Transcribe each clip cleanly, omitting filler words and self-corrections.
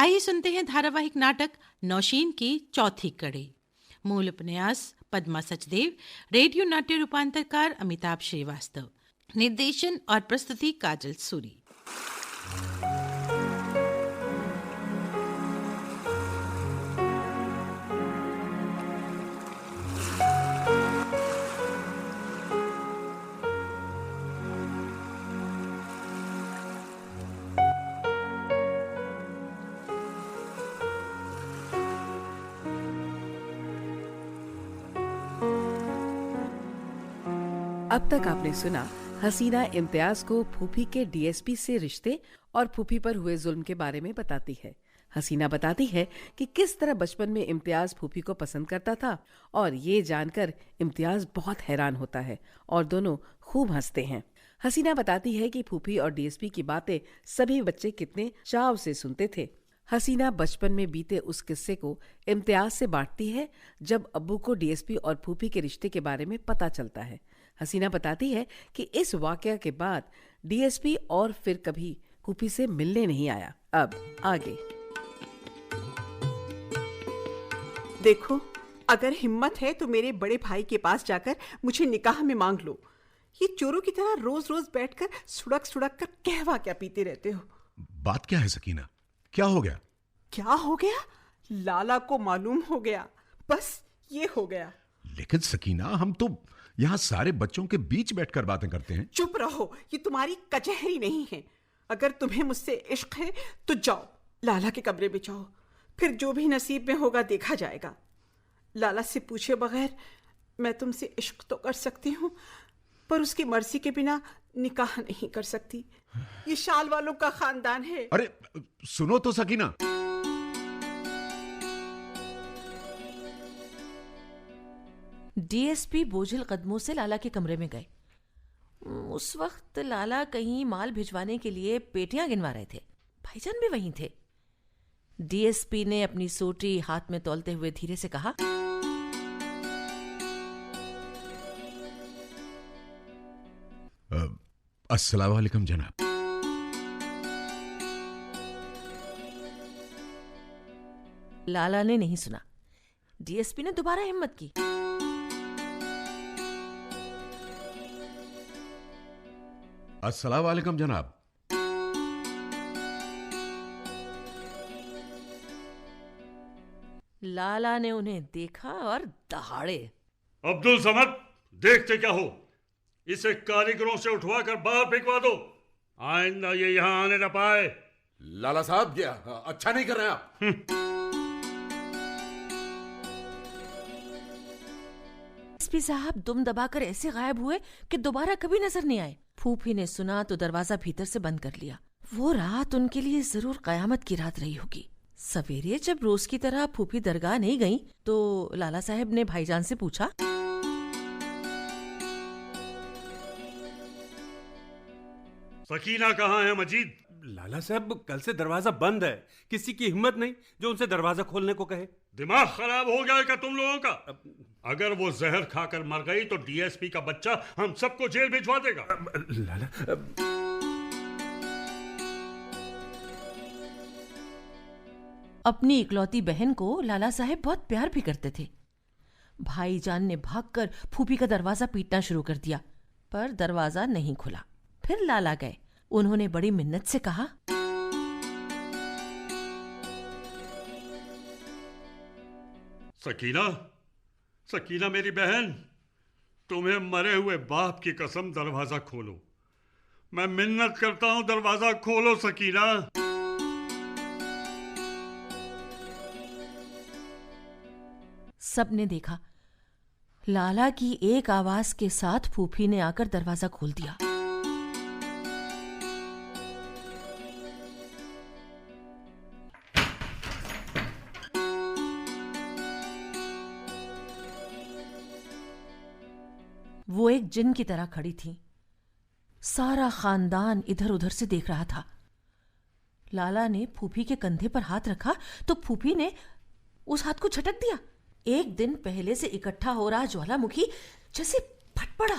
आइए सुनते हैं धारावाहिक नाटक नौशीन की चौथी कड़ी। मूल उपन्यास पद्मा सचदेव, रेडियो नाट्य रूपांतरकार अमिताभ श्रीवास्तव, निर्देशन और प्रस्तुति काजल सूरी। अब तक आपने सुना हसीना इम्तियाज को फूफी के डीएसपी से रिश्ते और फूफी पर हुए जुल्म के बारे में बताती है। हसीना बताती है कि किस तरह बचपन में इम्तियाज फूफी को पसंद करता था और ये जानकर इम्तियाज बहुत हैरान होता है और दोनों खूब हंसते हैं। हसीना बताती है कि फूफी और डीएसपी की बातें सभी बच्चे कितने चाव से सुनते थे। हसीना बचपन में बीते उस किस्से को इम्तियाज से बांटती है जब अब्बू को डीएसपी और फूफी के रिश्ते के बारे में पता चलता है। हसीना बताती है कि इस वाकया के बाद डीएसपी और फिर कभी फूफी से मिलने नहीं आया। अब आगे देखो, अगर हिम्मत है तो मेरे बड़े भाई के पास जाकर मुझे निकाह में मांग लो। ये चोरों की तरह रोज रोज बैठकर सुड़क सुड़क कर कहवा क्या पीते रहते हो। बात क्या है सकीना, क्या हो गया? क्या हो गया? लाला को मालूम हो गया, बस ये हो गया। लेकिन सकीना, हम तो यहाँ सारे बच्चों के बीच बैठकर बातें करते हैं। चुप रहो, ये तुम्हारी कचहरी नहीं है। अगर तुम्हें मुझसे इश्क है तो जाओ, लाला के कमरे में जाओ, फिर जो भी नसीब में होगा देखा जाएगा। लाला से पूछे बगैर मैं तुमसे इश्क तो कर सकती हूँ, पर उसकी मर्जी के बिना निकाह नहीं कर सकती। ये शाल वालों का खानदान है। अरे सुनो तो सकीना। डीएसपी बोझिल कदमों से लाला के कमरे में गए। उस वक्त लाला कहीं माल भिजवाने के लिए पेटियां गिनवा रहे थे। भाईजान भी वहीं थे। डीएसपी ने अपनी सोटी हाथ में तौलते हुए धीरे से कहा, अस्सलाम वालेकुम जनाब। लाला ने नहीं सुना। डीएसपी ने दोबारा हिम्मत की। अस्सलाम वालेकुम जनाब। लाला ने उन्हें देखा और दहाड़े, अब्दुल समद, देखते क्या हो? इसे कारीगरों से उठवाकर बाहर फेंकवा दो। आइंदा ये यहाँ आने न पाए। लाला साहब, क्या अच्छा नहीं कर रहे आप? डीएसपी साहब दुम दबाकर ऐसे गायब हुए कि दोबारा कभी नजर नहीं आए। फूफी ने सुना तो दरवाजा भीतर से बंद कर लिया। वो रात उनके लिए जरूर कयामत की रात रही होगी। सवेरे जब रोज की तरह फूफी दरगाह नहीं गई तो लाला साहब ने भाईजान से पूछा, सकीना कहाँ है मजीद? लाला साहब, कल से दरवाजा बंद है। किसी की हिम्मत नहीं जो उनसे दरवाजा खोलने को कहे। दिमाग खराब हो गया क्या तुम लोगों का? अगर वो जहर खाकर मर गई तो डीएसपी का बच्चा हम सबको जेल भिजवा देगा। लाला, अपनी इकलौती बहन को लाला साहब बहुत प्यार भी करते थे। भाईजान ने भागकर फूफी का दरवाजा पीटना शुरू कर दिया, पर दरवाजा नहीं खुला। फिर लाला गए। उन्होंने बड़ी मिन्नत से कहा, सकीना, सकीना मेरी बहन, तुम्हें मरे हुए बाप की कसम दरवाजा खोलो। मैं मिन्नत करता हूं, दरवाजा खोलो सकीना। सबने देखा। लाला की एक आवाज के साथ फूफी ने आकर दरवाजा खोल दिया। वो एक जिन की तरह खड़ी थी। सारा खानदान इधर उधर से देख रहा था। लाला ने फूफी के कंधे पर हाथ रखा तो फूफी ने उस हाथ को झटक दिया। एक दिन पहले से इकट्ठा हो रहा ज्वालामुखी जैसे फट पड़ा।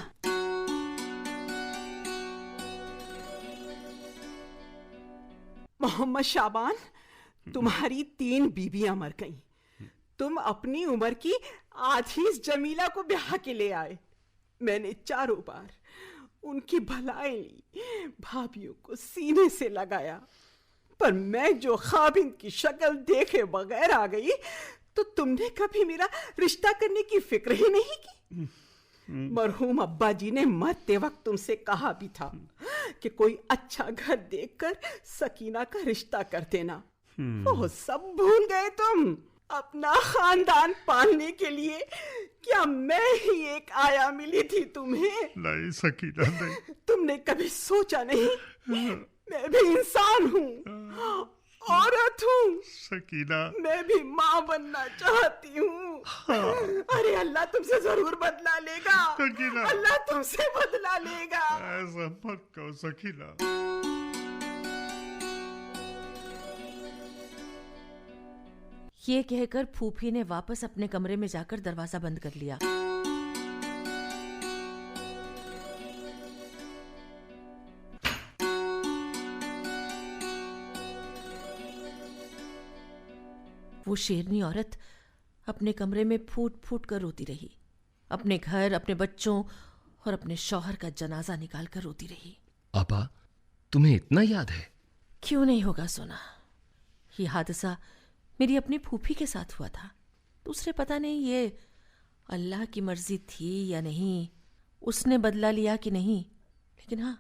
मोहम्मद शाबान, तुम्हारी 3 बीबियां मर गईं। तुम अपनी उम्र की आधी जमीला को ब्याह के ले आए। मैंने 4 बार उनकी भलाई ली, भाभियों को सीने से लगाया, पर मैं जो खाबिन की शक्ल देखे बगैर आ गई, तो तुमने कभी मेरा रिश्ता करने की फिक्र ही नहीं की। मरहूम अब्बा जी ने मरते वक्त तुमसे कहा भी था कि कोई अच्छा घर देखकर सकीना का रिश्ता कर देना। वो सब भूल गए तुम। अपना खानदान पालने के लिए क्या मैं ही एक आया मिली थी तुम्हें? नहीं सकीना, नहीं। तुमने कभी सोचा नहीं मैं भी इंसान हूँ, औरत हूँ सकीना, मैं भी माँ बनना चाहती हूँ। अरे अल्लाह तुमसे जरूर बदला लेगा, सकीना। अल्लाह तुमसे बदला लेगा। ऐसा मत कहो सकीना। ये कहकर फूफी ने वापस अपने कमरे में जाकर दरवाजा बंद कर लिया। वो शेरनी औरत अपने कमरे में फूट फूट कर रोती रही, अपने घर, अपने बच्चों और अपने शौहर का जनाजा निकाल कर रोती रही। आपा, तुम्हें इतना याद है? क्यों नहीं होगा सोना, ये हादसा मेरी अपनी फूफी के साथ हुआ था। दूसरे पता नहीं ये अल्लाह की मर्जी थी या नहीं, उसने बदला लिया कि नहीं, लेकिन हाँ,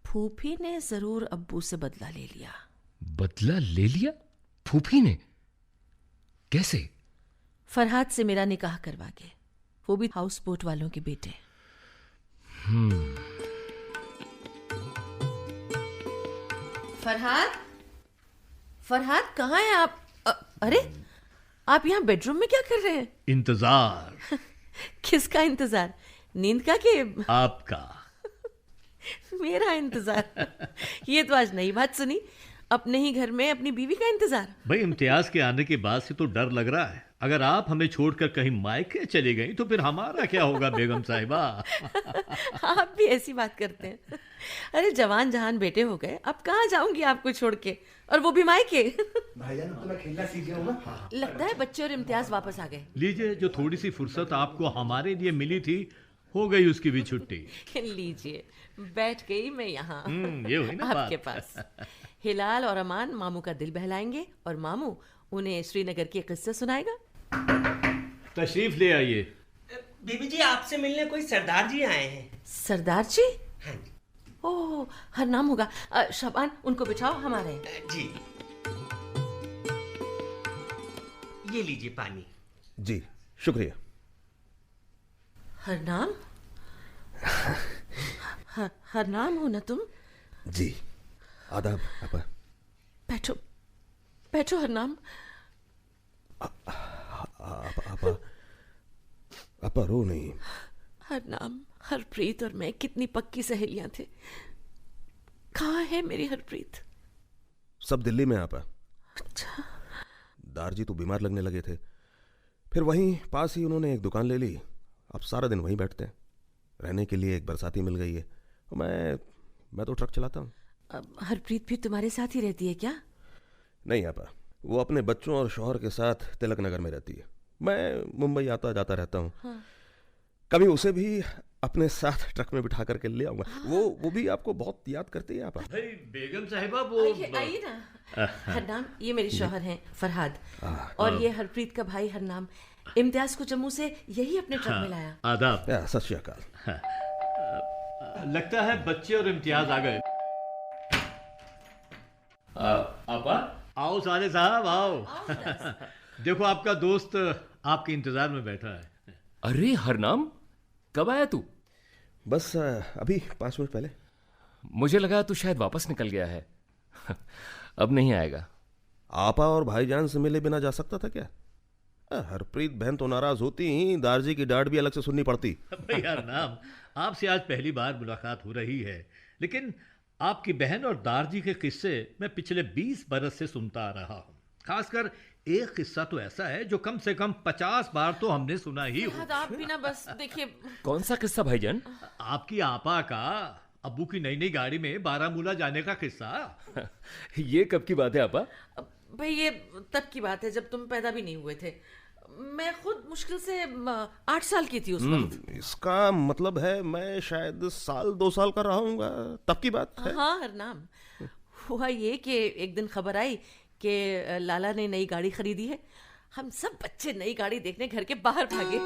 फूफी ने जरूर अब्बू से बदला ले लिया। बदला ले लिया? फूफी ने? कैसे? फरहाद से मेरा निकाह करवा के, वो भी हाउस बोट वालों के बेटे। फरहाद, फरहाद कहाँ हैं आप? अरे आप यहाँ बेडरूम में क्या कर रहे हैं? इंतजार। किसका इंतजार? नींद का कि आपका? मेरा इंतजार? ये तो आज नई बात सुनी, अपने ही घर में अपनी बीवी का इंतजार। भाई इम्तियाज के आने के बाद से तो डर लग रहा है, अगर आप हमें छोड़कर कहीं मायके चली गई तो फिर हमारा क्या होगा बेगम साहिबा? आप भी ऐसी बात करते हैं। अरे जवान जहान बेटे हो गए, अब कहाँ जाऊंगी आपको छोड़ के, और वो भी मायके। भाईजान अब तो मैं खेलना सीख गया हूँ ना। लगता है बच्चे और इम्तियाज वापस आ गए। लीजिए, जो थोड़ी सी फुर्सत आपको हमारे लिए मिली थी, हो गई उसकी भी छुट्टी। लीजिए, बैठ गई मैं यहाँ ये हुई ना आपके पास। हिलाल और अमान मामू का दिल बहलाएंगे और मामू उन्हें श्रीनगर के किस्से सुनाएगा। तशरीफ ले आइए। बीबी जी, आपसे मिलने कोई सरदार जी आए हैं। सरदार जी? हाँ जी। ओह, हर नाम होगा। शबान, उनको बिठाओ, हमारे जी। ये लीजिए पानी। जी शुक्रिया। हर नाम? हर नाम हो ना तुम? जी आदाब आपा। बैठो बैठो हर नाम। आपा रो नहीं। हर नाम, हरप्रीत और मैं कितनी पक्की सहेलियां थे। कहाँ है मेरी हरप्रीत? सब दिल्ली में आपा। अच्छा। दारजी तो बीमार लगने लगे थे, फिर वहीं पास ही उन्होंने एक दुकान ले ली। अब सारा दिन वहीं बैठते हैं। रहने के लिए एक बरसाती मिल गई है। मैं तो ट्रक चलाता हूँ। हरप्रीत भी तुम्हारे साथ ही रहती है क्या? नहीं आपा, वो अपने बच्चों और शौहर के साथ तिलक नगर में रहती है। मैं मुंबई आता जाता रहता हूँ। हाँ। कभी उसे भी अपने साथ ट्रक में बिठा करके ले आऊंगा। हाँ। वो भी आपको बहुत याद करती है आपा। भाई बेगम साहिबा वो आइए ना। हरनाम, ये मेरे शौहर हैं फरहाद, और ये हरप्रीत का भाई हरनाम। इम्तियाज को जम्मू से यही अपने ट्रक में लाया। आदाब। सत श्री अकाल। लगता है बच्चे और इम्तियाज आ गए। आपा आओ साले साहब आओ। देखो आपका दोस्त आपके इंतजार में बैठा है। अरे हरनाम, कब आया तू? बस अभी 5 मिनट पहले। मुझे लगा तू शायद वापस निकल गया है। अब नहीं आएगा। आपा और भाईजान से मिले बिना जा सकता था क्या? हरप्रीत बहन तो नाराज होती ही, दारजी की डांट भी अलग से सुननी पड़ती। भाई हरनाम, आपसे आज पहली बार मुलाकात हो रही है, लेकिन आपकी बहन और दारजी के किस्से मैं पिछले 20 बरस से सुनता आ रहा हूँ। खासकर एक किस्सा तो ऐसा है जो कम से कम 50 बार तो हमने सुना ही हो। आप भी ना बस देखिए। कौन सा किस्सा भाईजान? आपकी आपा का अब्बू की नई नई गाड़ी में बारामूला जाने का किस्सा। ये कब की बात है आपा? भाई ये तब की बात है जब तुम पैदा भी नहीं हुए थे। मैं खुद मुश्किल से 8 साल की थी उस वक्त। इसका मतलब है मैं शायद 1-2 साल का रहा हूँगा, तब की बात है। हाँ हरनाम, हुआ ये कि एक दिन खबर आई कि लाला ने नई गाड़ी खरीदी है। हम सब बच्चे नई गाड़ी देखने घर के बाहर भागे।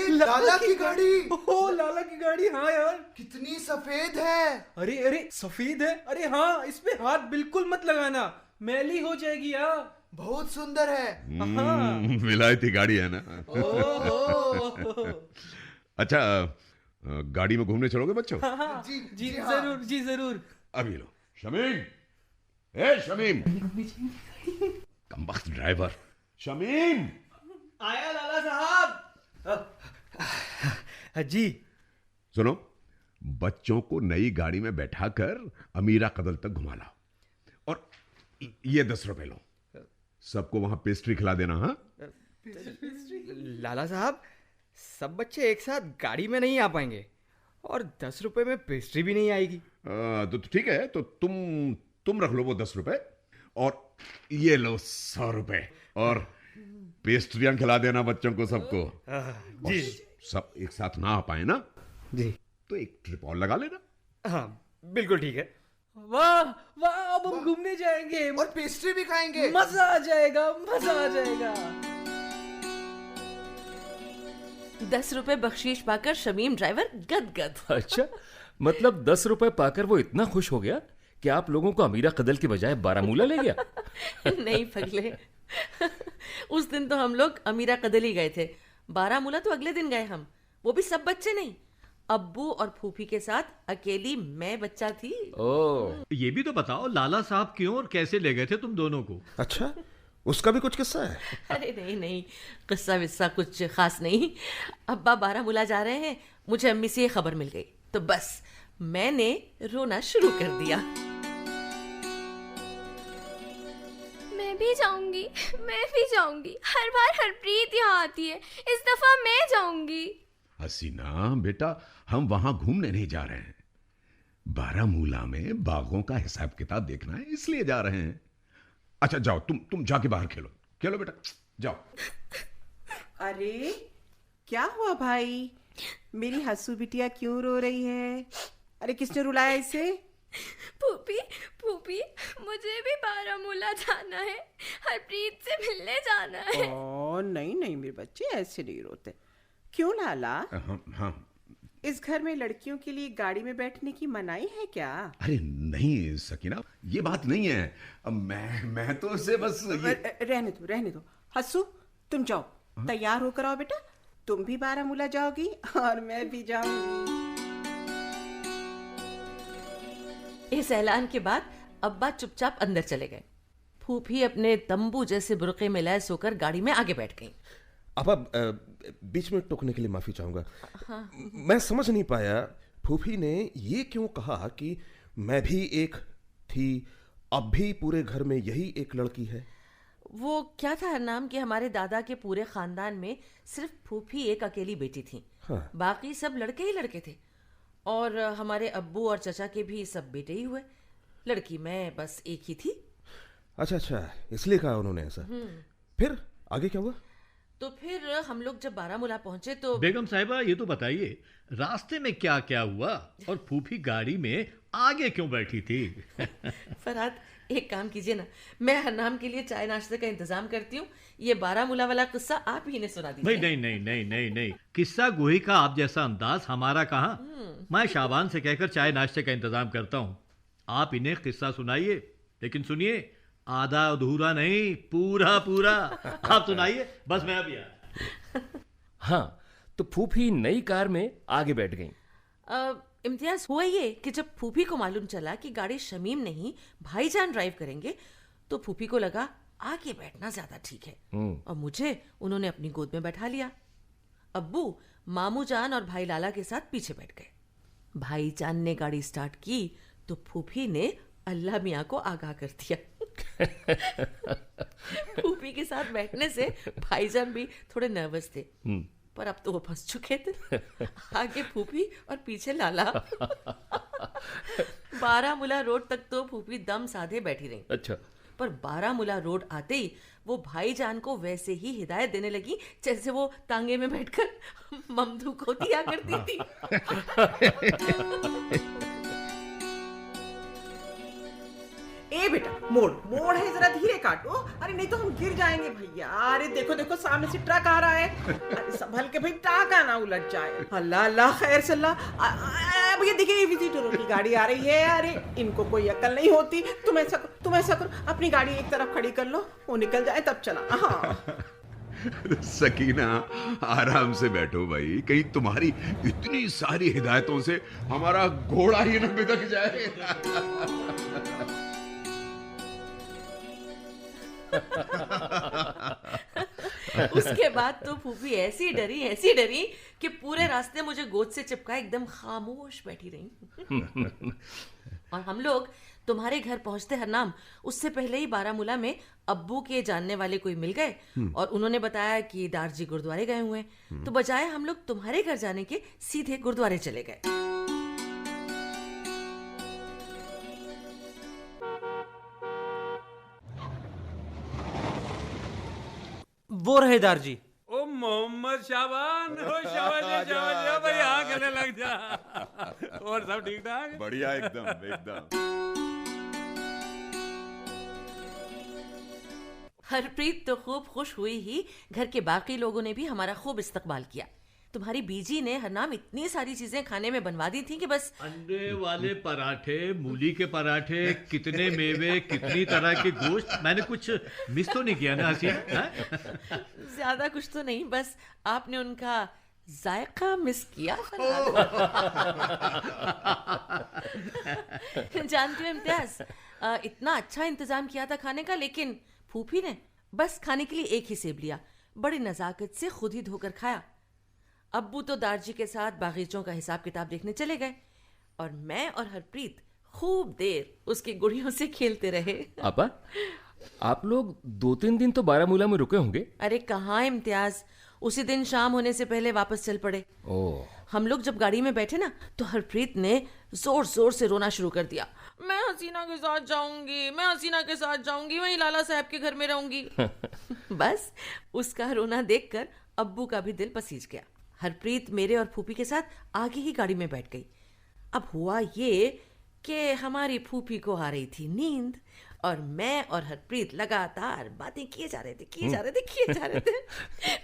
लाला की गाड़ी। ओह लाला की गाड़ी, हाँ यार कितनी सफेद है। अरे अरे सफेद है, अरे हाँ इसमें हाथ बिल्कुल मत लगाना, मैली हो जाएगी यार। बहुत सुंदर है। विलायती गाड़ी है ना। अच्छा गाड़ी में घूमने चलोगे बच्चों? हाँ, जी जरूर, जी जरूर। अभी लो शमीम, ए शमीम, कमबख्त ड्राइवर शमीम। आया लाला साहब। जी सुनो, बच्चों को नई गाड़ी में बैठाकर अमीरा कदल तक घुमा लाओ और ये 10 रुपए लो, सबको वहां पेस्ट्री खिला देना। हाँ लाला साहब, सब बच्चे एक साथ गाड़ी में नहीं आ पाएंगे और 10 रुपए में पेस्ट्री भी नहीं आएगी। तो ठीक है, तो तुम रख लो वो 10 रुपए और ये लो 100 रुपए और पेस्ट्रियां खिला देना बच्चों को सबको। जी सब एक साथ ना आ पाए ना जी, तो एक ट्रिप और लगा लेना। हाँ बिल्कुल ठीक है। वाह वाह, अब हम घूमने जाएंगे और पेस्ट्री भी खाएंगे। मजा आ जाएगा, मजा आ जाएगा। 10 रुपए बख्शीश पाकर शमीम ड्राइवर गदगद। अच्छा, मतलब 10 रुपए पाकर वो इतना खुश हो गया कि आप लोगों को अमीरा कदल की बजाय बारामूला ले गया? नहीं पगले, उस दिन तो हम लोग अमीरा कदल ही गए थे, बारामूला तो अगले दिन गए हम, वो भी सब बच्चे नहीं, अब्बू और फूफी के साथ अकेली मैं बच्चा थी। ओह, ये भी तो बताओ लाला साहब क्यों और कैसे ले गए थे तुम दोनों को? अच्छा, उसका भी कुछ किस्सा है? अरे नहीं, किस्सा विस्सा कुछ खास नहीं। अब्बा बारामूला जा रहे हैं, मुझे अम्मी से ये खबर मिल गई तो बस मैंने रोना शुरू कर दिया। मैं भी जाऊंगी। हर बार हरप्रीत यहाँ आती है, इस दफा मैं जाऊंगी। हसीना बेटा, हम वहां घूमने नहीं जा रहे हैं, बारामूला में बागों का हिसाब किताब देखना है, इसलिए जा रहे हैं। अच्छा जाओ, तुम जाके बाहर खेलो बेटा, जाओ। अरे क्या हुआ भाई, मेरी हंसू बिटिया क्यों रो रही है? अरे किसने रुलाया इसे? फूफी, मुझे भी बारामूला जाना है, हरप्रीत से मिलने जाना है। ओ नहीं मेरे बच्चे ऐसे नहीं रोते। क्यों लाला? हाँ। इस घर में लड़कियों के लिए गाड़ी में बैठने की मनाही है क्या? अरे नहीं सकीना, ये बात नहीं है। मैं तो उसे बस रहने दो। हंसू तुम जाओ, तैयार होकर आओ बेटा, तुम भी बारामूला जाओगी और मैं भी जाऊंगी। इस ऐलान के बाद अब्बा चुपचाप अंदर चले गए, फूफी अपने तंबू जैसे बुरके में लैस होकर गाड़ी में आगे बैठ गई। अब बीच में टोकने के लिए माफी चाहूंगा। हाँ। मैं समझ नहीं पाया फूफी ने ये क्यों कहा कि मैं भी एक थी, अब भी पूरे घर में यही एक लड़की है। वो क्या था हरनाम कि हमारे दादा के पूरे खानदान में सिर्फ फूफी एक अकेली बेटी थी। हाँ। बाकी सब लड़के ही लड़के थे और हमारे अब्बू और चचा के भी सब बेटे ही हुए, लड़की मैं बस एक ही थी। अच्छा, इसलिए कहा उन्होंने ऐसा। फिर आगे क्या हुआ? तो फिर हम लोग जब बारामूला पहुंचे तो बेगम साहिबा ये तो बताइए रास्ते में क्या क्या हुआ और फूफी गाड़ी में आगे क्यों बैठी थी? फरहाद एक काम कीजिए ना, मैं हरनाम के लिए चाय नाश्ते का इंतजाम करती हूँ, ये बारामूला वाला किस्सा आप ही ने सुना दीजिए। नहीं, किस्सा गोही का आप जैसा अंदाज हमारा कहाँ। मैं शाबान से कहकर चाय नाश्ते का इंतजाम करता हूँ, आप इन्हें किस्सा सुनाइए, लेकिन सुनिए आधा अधूरा नहीं, पूरा आप सुनाइए, बस मैं अभी आया। हाँ, तो फूफी नई कार में आगे बैठ गई। इम्तियाज हुआ ये कि जब फूफी को मालूम चला कि गाड़ी शमीम नहीं भाईजान ड्राइव करेंगे तो फूफी को लगा आगे बैठना ज्यादा ठीक है और मुझे उन्होंने अपनी गोद में बैठा लिया। अब्बू मामू जान और भाई लाला के साथ पीछे बैठ गए। भाईजान ने गाड़ी स्टार्ट की तो फूफी ने अल्लाह मियाँ को आगाह कर दिया। फूफी के साथ बैठने से भाईजान भी थोड़े नर्वस थे, पर अब तो वो फंस चुके थे। आगे फूफी और पीछे लाला। बारामूला रोड तक तो फूफी दम साधे बैठी रही, अच्छा, पर बारामूला रोड आते ही वो भाईजान को वैसे ही हिदायत देने लगी जैसे वो तांगे में बैठकर ममदू को दिया करती थी। ए बेटा, मोड़ मोड़ है, जरा धीरे काटो। अरे नहीं तो हम गिर जाएंगे भैया। अरे देखो देखो, सामने से ट्रक आ रहा है। अरे संभल के भाई, टाका ना उलट जाए। अल्लाह अल्लाह, खैर सल्ला। भैया देखिए, विजिटरों की गाड़ी आ रही है। अरे इनको कोई अकल नहीं होती। तुम ऐसा करो, अपनी गाड़ी एक तरफ खड़ी कर लो, वो निकल जाए तब चला। हाँ सकीना, आराम से बैठो भाई, कहीं तुम्हारी इतनी सारी हिदायतों से हमारा घोड़ा ही न बिदक जाए। उसके बाद तो फूफी ऐसी डरी कि पूरे रास्ते मुझे गोद से चिपकाए एकदम खामोश बैठी रही। और हम लोग तुम्हारे घर पहुंचते हरनाम, उससे पहले ही बारामूला में अब्बू के जानने वाले कोई मिल गए और उन्होंने बताया कि दारजी गुरुद्वारे गए हुए हैं। तो बजाय हम लोग तुम्हारे घर जाने के सीधे गुरुद्वारे चले गए। वो रहे दारजी। ओ मोहम्मद शाबान, ओ शाबाश भाई, आ गले लग जा। और सब ठीक ठाक? बढ़िया, एकदम। हरप्रीत तो खूब खुश हुई ही, घर के बाकी लोगों ने भी हमारा खूब इस्तकबाल किया। तुम्हारी बीजी ने हरनाम इतनी सारी चीजें खाने में बनवा दी थी कि बस अंडे वाले पराठे, मूली के पराठे, कितने मेवे, कितनी तरह के गोश्त, मैंने कुछ मिस तो नहीं किया ना हसीना? ज्यादा कुछ तो नहीं, बस आपने उनका जायका मिस किया। जानती हो इम्तियाज, इतना अच्छा इंतजाम किया था खाने का, लेकिन फूफी ने बस खाने के लिए एक ही सेब लिया, बड़ी नजाकत से खुद ही धोकर खाया। अब्बू तो दारजी के साथ बागीचों का हिसाब किताब देखने चले गए और मैं और हरप्रीत खूब देर उसकी गुड़ियों से खेलते रहे। आपा, आप लोग 2-3 दिन तो बारामूला में रुके होंगे? अरे कहाँ इम्तियाज, उसी दिन शाम होने से पहले वापस चल पड़े। हम लोग जब गाड़ी में बैठे ना, तो हरप्रीत ने जोर जोर से रोना शुरू कर दिया। मैं हसीना के साथ जाऊंगी, वहीं लाला साहब के घर में रहूंगी। बस उसका रोना देखकर अब्बू का भी दिल पसीज गया। हरप्रीत मेरे और फूफी के साथ आगे ही गाड़ी में बैठ गई। अब हुआ ये कि हमारी फूफी को आ रही थी नींद और मैं और हरप्रीत लगातार बातें किए जा रहे थे।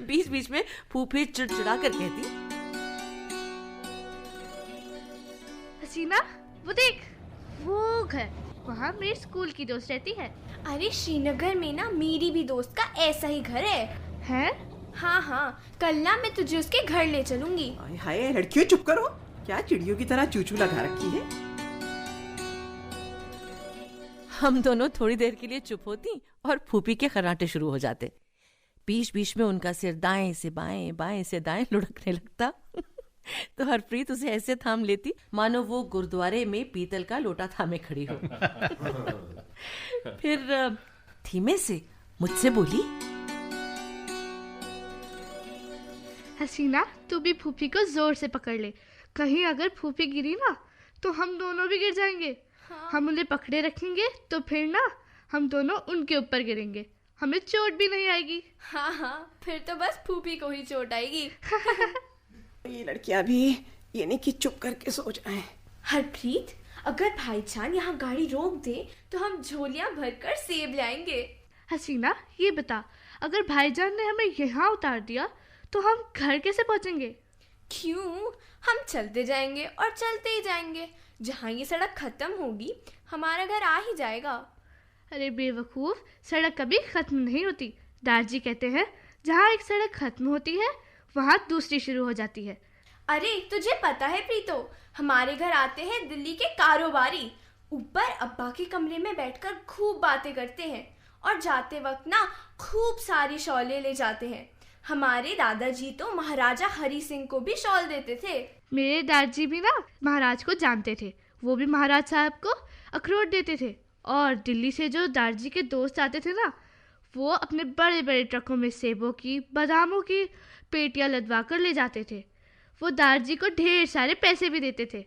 बीच बीच में फूफी चिड़चिड़ा कर कहती, हसीना वो देख, वो घर, वहाँ मेरे स्कूल की दोस्त रहती है। अरे श्रीनगर में ना मेरी भी दोस्त का ऐसा ही घर है? हाँ, कल ना मैं तुझे उसके घर ले चलूंगी। हाय लड़कियों, चुप करो, क्या चिड़ियों की तरह चूचू लगा रखी है। हम दोनों थोड़ी देर के लिए चुप होती और फूफी के खर्राटे शुरू हो जाते। बीच बीच में उनका सिर दाएं से बाएं, बाएं से दाएं लुढ़कने लगता। तो हरप्रीत उसे ऐसे थाम लेती मानो वो गुरुद्वारे में पीतल का लोटा थामे खड़ी हो। फिर धीमे से मुझसे बोली, हसीना तू भी फूफी को जोर से पकड़ ले, कहीं अगर फूफी गिरी ना तो हम दोनों भी गिर जाएंगे। हम उन्हें पकड़े रखेंगे तो फिर ना हम दोनों उनके ऊपर गिरेंगे, हमें चोट भी नहीं आएगी। हाँ, फिर तो बस फूफी को ही चोट आएगी। ये लड़कियां भी ये नहीं कि चुप करके सो जाएं। हरप्रीत, अगर भाईजान यहाँ गाड़ी रोक दे तो हम झोलियां भरकर सेब लाएंगे। हसीना ये बता, अगर भाईजान ने हमें यहाँ उतार दिया तो हम घर कैसे पहुँचेंगे? क्यों, हम चलते जाएंगे और चलते ही जाएंगे, जहाँ ये सड़क खत्म होगी हमारा घर आ ही जाएगा। अरे बेवकूफ, सड़क कभी खत्म नहीं होती। दारजी कहते हैं जहाँ एक सड़क खत्म होती है वहाँ दूसरी शुरू हो जाती है। अरे तुझे पता है प्रीतो, हमारे घर आते हैं दिल्ली के कारोबारी, ऊपर अब्बा के कमरे में बैठकर खूब बातें करते हैं और जाते वक्त ना खूब सारी शॉलें ले जाते हैं। हमारे दादाजी तो महाराजा हरि सिंह को भी शॉल देते थे। मेरे दादाजी भी ना महाराज को जानते थे, वो भी महाराज साहब को अखरोट देते थे। और दिल्ली से जो दादाजी के दोस्त आते थे ना, वो अपने बड़े बड़े ट्रकों में सेबों की, बादामों की पेटियां लदवा कर ले जाते थे। वो दादाजी को ढेर सारे पैसे भी देते थे।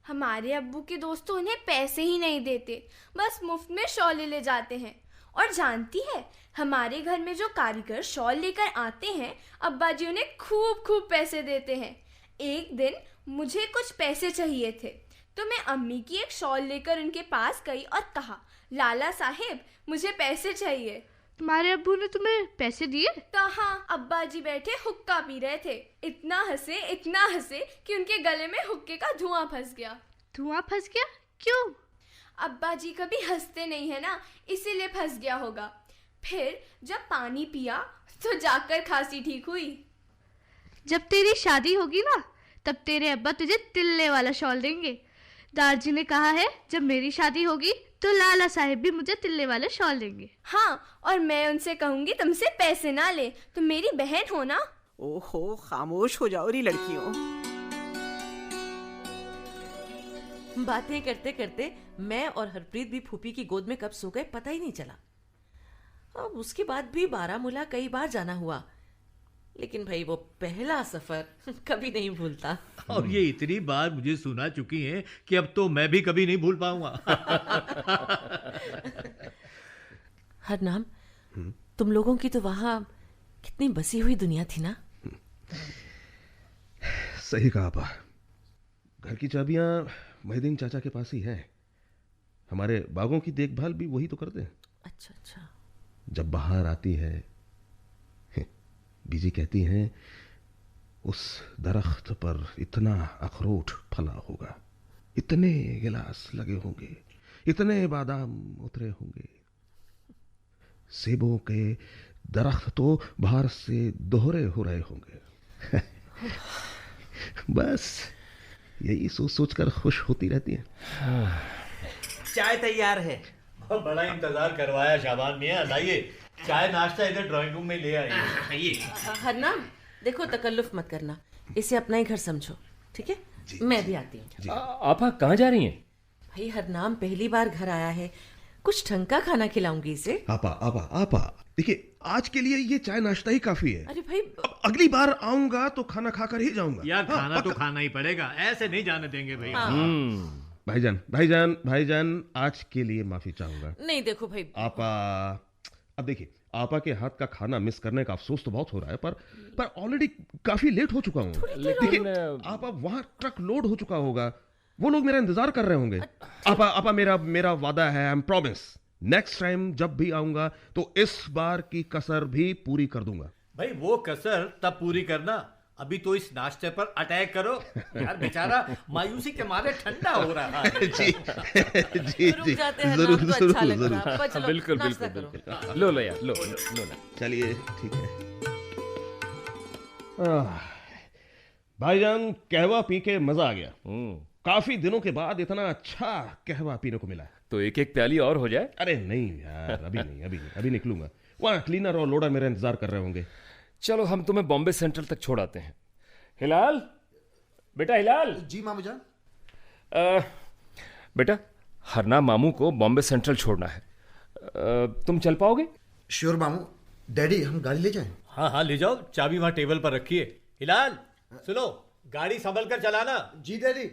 हमारे अब्बू के दोस्त तो उन्हें पैसे ही नहीं देते, बस मुफ्त में शॉल ले जाते हैं। और जानती है, हमारे घर में जो कारीगर शॉल लेकर आते हैं, अब्बा जी उन्हें खूब खूब पैसे देते हैं। एक दिन मुझे कुछ पैसे चाहिए थे, तो मैं अम्मी की एक शॉल लेकर उनके पास गई और कहा, लाला साहिब मुझे पैसे चाहिए। तुम्हारे अब्बू ने तुम्हें पैसे दिए? कहाँ, अब्बा जी बैठे हुक्का पी रहे थे। इतना हंसे कि उनके गले में हुक्के का धुआं फंस गया। धुआं फंस गया? क्यों? अब्बा जी कभी हंसते नहीं है ना, इसीलिए फंस गया होगा। फिर जब पानी पिया तो जाकर खांसी ठीक हुई। जब तेरी शादी होगी ना, तब तेरे अब्बा तुझे तिल्ले वाला शॉल देंगे। दारजी ने कहा है जब मेरी शादी होगी तो लाला साहिब भी मुझे तिल्ले वाला शॉल देंगे। हाँ, और मैं उनसे कहूंगी तुमसे पैसे ना ले, तुम मेरी बहन हो ना। ओहो, खामोश हो जाओ री लड़कियों। बातें करते करते मैं और हरप्रीत भी फूफी की गोद में कब सो गए पता ही नहीं चला। अब उसके बाद भी बारामूला कई बार जाना हुआ, लेकिन भाई वो पहला सफर कभी नहीं भूलता। और ये इतनी बार मुझे सुना चुकी हैं कि अब तो मैं भी कभी नहीं भूल पाऊंगा। हरनाम, तुम लोगों की तो वहां कितनी बसी हुई दुनिया थी ना। सही कहा आपा। घर की चाबियां मोहिद्दीन चाचा के पास ही है। हमारे बागों की देखभाल भी वही तो करते हैं। अच्छा अच्छा। जब बाहर आती है, बीजी कहती हैं उस दरख्त पर इतना अखरोट फला होगा, इतने गिलास लगे होंगे, इतने बादाम उतरे होंगे। सेबों के दरख्त तो बाहर से दोहरे हो रहे होंगे। बस यही सोच सोचकर खुश होती रहती है। चाय तैयार है। बड़ा इंतजार करवाया शाबान मियां, लाइए चाय नाश्ता इधर ड्राइंग रूम में ले आइए। ये हरनाम, देखो तकल्लुफ मत करना, इसे अपना ही घर समझो, ठीक है? मैं भी आती हूँ। आपा कहाँ जा रही हैं? भाई हरनाम पहली बार घर आया है, कुछ ढंग का खाना खिलाऊंगी इसे। आपा देखिए, आज के लिए ये चाय नाश्ता ही काफी है। अरे भाई, अगली बार आऊंगा तो खाना खाकर ही जाऊंगा। यार खाना तो खाना ही पड़ेगा, ऐसे नहीं जाने देंगे भैया। भाईजान आज के लिए माफी चाहूंगा। नहीं देखो भाई आपा, अब देखिए, आपा के हाथ का खाना मिस करने का अफसोस तो बहुत हो रहा है, पर ऑलरेडी काफी लेट हो चुका हूँ। लेकिन आपा वहां ट्रक लोड हो चुका होगा, वो लोग मेरा इंतजार कर रहे होंगे। आपा मेरा वादा है, I am promise, next time जब भी आऊंगा तो इस बार की कसर भी पूरी कर दूंगा। भाई वो कसर तब पूरी करना, अभी तो इस नाश्ते पर अटैक करो। यार बेचारा मायूसी के मारे ठंडा हो रहा है। जी जरूर बिल्कुल। लो यार, लो ना। चलिए ठीक है। भाईजान, कहवा पी के मजा आ गया। काफी दिनों के बाद इतना अच्छा कहवा पीने को मिला। तो एक एक प्याली और हो जाए। अरे नहीं यार, अभी निकलूंगा। वहाँ क्लीनर और लोडर मेरा इंतजार कर रहे होंगे। चलो हम तुम्हें बॉम्बे सेंट्रल तक छोड़ आते हैं। हिलाल, बेटा हिलाल। जी मामू जान। बेटा, हरनाम मामू को बॉम्बे सेंट्रल छोड़ना है, तुम चल पाओगे? श्योर मामू। डैडी, हम गाड़ी ले जाएं? हाँ ले जाओ, चाबी वहां टेबल पर रखिए। हिलाल सुनो, गाड़ी संभल कर चलाना। जी डैडी।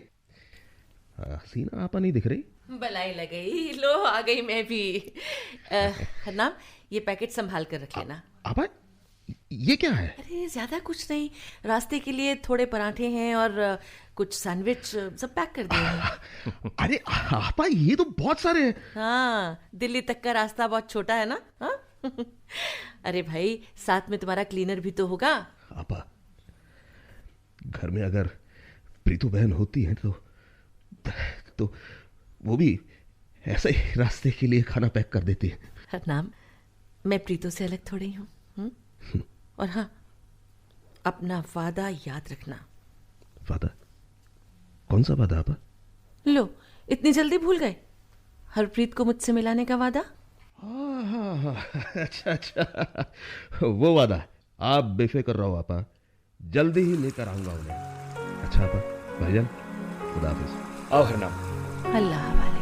हसीना आपा नहीं दिख रही। बलाई लग गई, लो आ गई मैं भी। हरनाम, ये पैकेट संभाल कर रख लेना। आपा, ये क्या है? अरे ज्यादा कुछ नहीं, रास्ते के लिए थोड़े पराठे हैं और कुछ सैंडविच सब पैक कर दिए हैं। अरे आपा, ये तो बहुत सारे हैं। हाँ, दिल्ली तक का रास्ता बहुत छोटा है ना। हाँ? अरे भाई, साथ में तुम्हारा क्लीनर भी तो होगा। आपा, घर में अगर प्रीतु बहन होती है तो वो भी ऐसे ही रास्ते के लिए खाना पैक कर देती है। हरनाम, मैं प्रीतु से अलग थोड़ी हूँ। और हाँ, अपना वादा याद रखना। वादा? कौन सा वादा आपा? लो, इतनी जल्दी भूल गए? हरप्रीत को मुझसे मिलाने का वादा। अच्छा, वो वादा। आप बेफिक्र रहो आपा, जल्दी ही लेकर आऊंगा उन्हें। अच्छा आपा, भाईजान, खुदा हाफिज। आओ हरनाम। अल्लाह हवाले।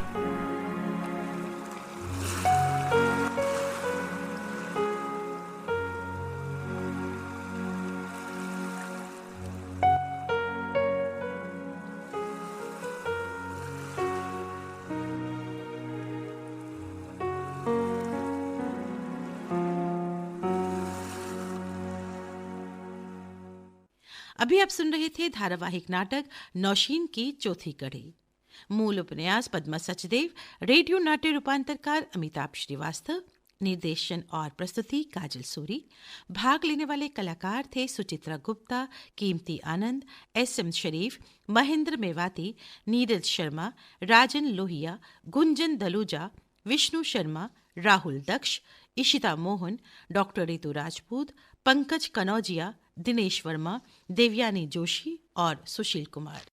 अभी आप सुन रहे थे धारावाहिक नाटक नौशीन की चौथी कड़ी। मूल उपन्यास पद्मा सचदेव, रेडियो नाट्य रूपांतरकार अमिताभ श्रीवास्तव, निर्देशन और प्रस्तुति काजल सूरी। भाग लेने वाले कलाकार थे सुचित्रा गुप्ता, कीमती आनंद, एसएम शरीफ, महेंद्र मेवाती, नीरज शर्मा, राजन लोहिया, गुंजन दलूजा, विष्णु शर्मा, राहुल दक्ष, इशिता मोहन, डॉक्टर रितु राजपूत, पंकज कनौजिया, दिनेश वर्मा, देवयानी जोशी और सुशील कुमार।